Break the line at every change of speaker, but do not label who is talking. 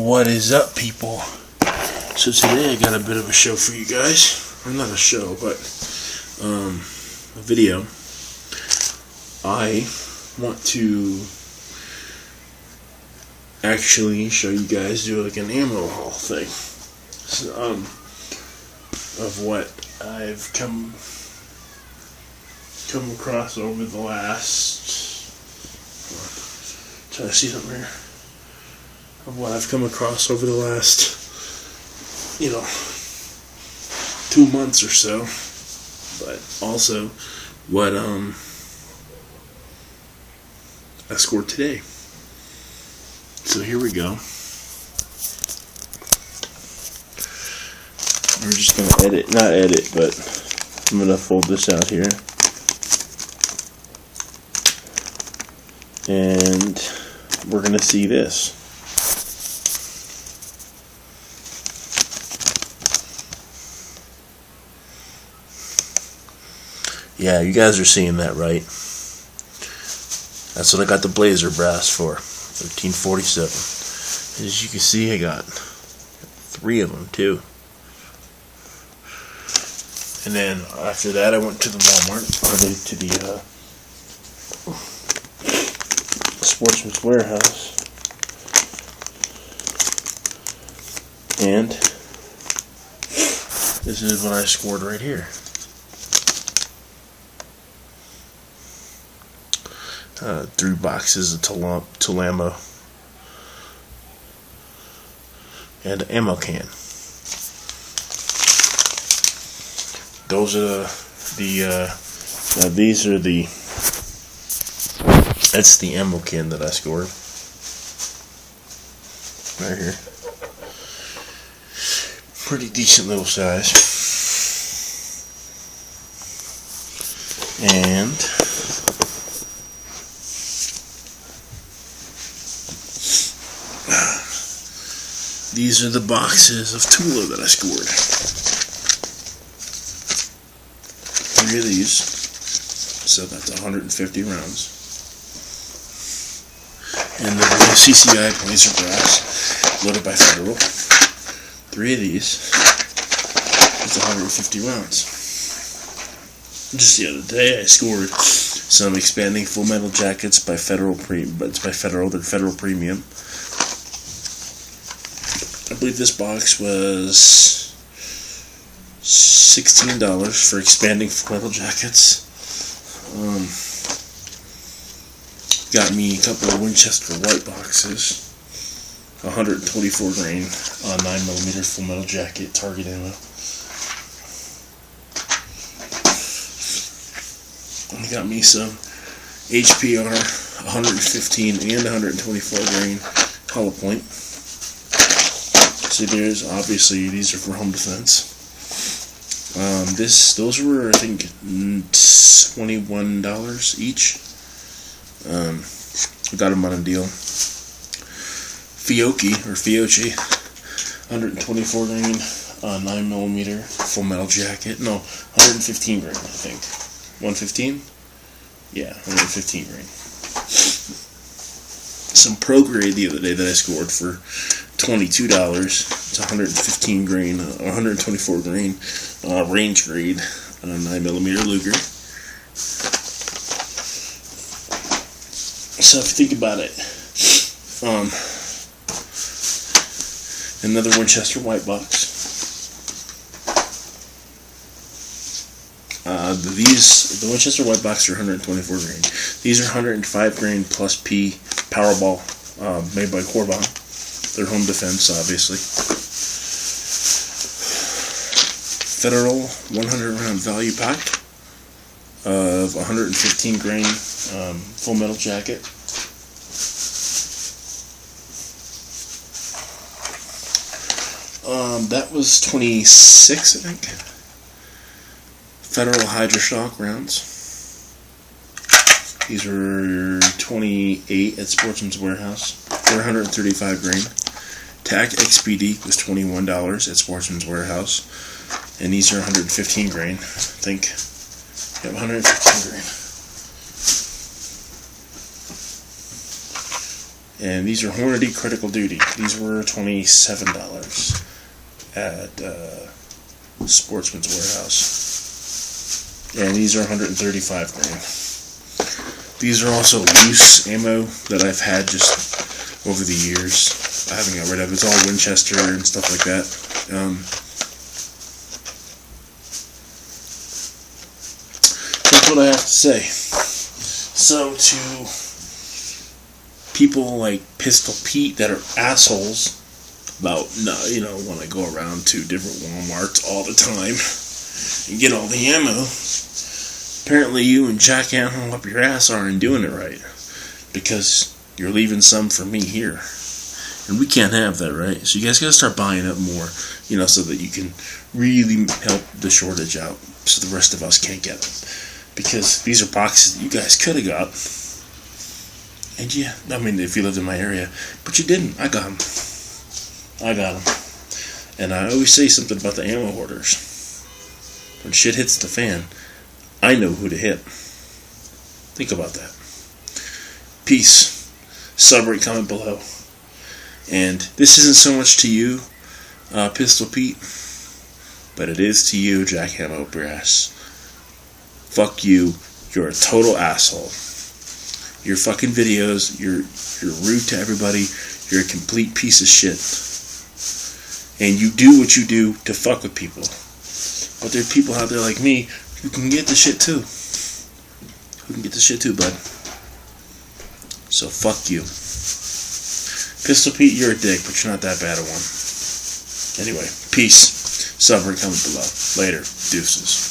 What is up, people? So today I got a bit of a show for you guys. Or not a show, but a video. I want to actually show you guys do like an ammo haul thing. So, of what I've come across over the last. Trying to see something here. Of what I've come across over the last, 2 months or so, but also what I scored today. So here we go. We're just gonna not edit, but I'm gonna fold this out here, and we're gonna see this. Yeah, you guys are seeing that, right? That's what I got the blazer brass for, 1347. As you can see, I got 3 of them too. And then after that, I went to the Walmart, or to the Sportsman's Warehouse, and this is what I scored right here. 3 boxes of Tulamo and an ammo can. Those are these are that's the ammo can that I scored right here. Pretty decent little size. And these are the boxes of Tula that I scored. 3 of these, so that's 150 rounds. And the CCI blazer brass, loaded by Federal. 3 of these, that's 150 rounds. Just the other day, I scored some expanding full metal jackets by Federal, but it's by Federal. They're Federal Premium. I believe this box was $16 for expanding full metal jackets. Got me a couple of Winchester white boxes, 124 grain 9mm full metal jacket, target ammo. And got me some HPR 115 and 124 grain hollow point. So there's obviously, these are for home defense. Those were, I think, $21 each. I got them on a deal. Fiocchi 124 grain 9mm full metal jacket. No, 115 grain, I think. 115? Yeah, 115 grain. Some pro grade the other day that I scored for $22. It's 115 grain, 124 grain range grade 9mm Luger. So if you think about it, another Winchester white box. The Winchester white box are 124 grain. These are 105 grain plus P Powerball, made by Corban. They're home defense, obviously. Federal 100 round value pack of 115 grain full metal jacket. That was 26, I think. Federal Hydra-Shock rounds. These were 28 at Sportsman's Warehouse. They're 135 grain. TAC XPD was $21 at Sportsman's Warehouse. And these are 115 grain, I think. Yep, 115 grain. And these are Hornady Critical Duty. These were $27 at Sportsman's Warehouse. And these are 135 grain. These are also loose ammo that I've had just over the years. I haven't got rid of. It's all Winchester and stuff like that. That's what I have to say. So to people like Pistol Pete that are assholes about, when I go around to different Walmarts all the time and get all the ammo, apparently you and Jack AmmoUpYourAss aren't doing it right, because you're leaving some for me here. And we can't have that, right? So you guys gotta start buying up more, so that you can really help the shortage out, so the rest of us can't get them. Because these are boxes that you guys could have got. And yeah, if you lived in my area. But you didn't. I got them. And I always say something about the ammo hoarders. When shit hits the fan, I know who to hit. Think about that. Peace. Subrate, comment below. And this isn't so much to you, Pistol Pete, but it is to you, Jack AmmoUpYourAss. Fuck you. You're a total asshole. Your fucking videos, you're rude to everybody. You're a complete piece of shit. And you do what you do to fuck with people. But there are people out there like me who can get the shit too. Bud. So fuck you. Pistol Pete, you're a dick, but you're not that bad a one. Anyway, peace. Sub or comment below. Later. Deuces.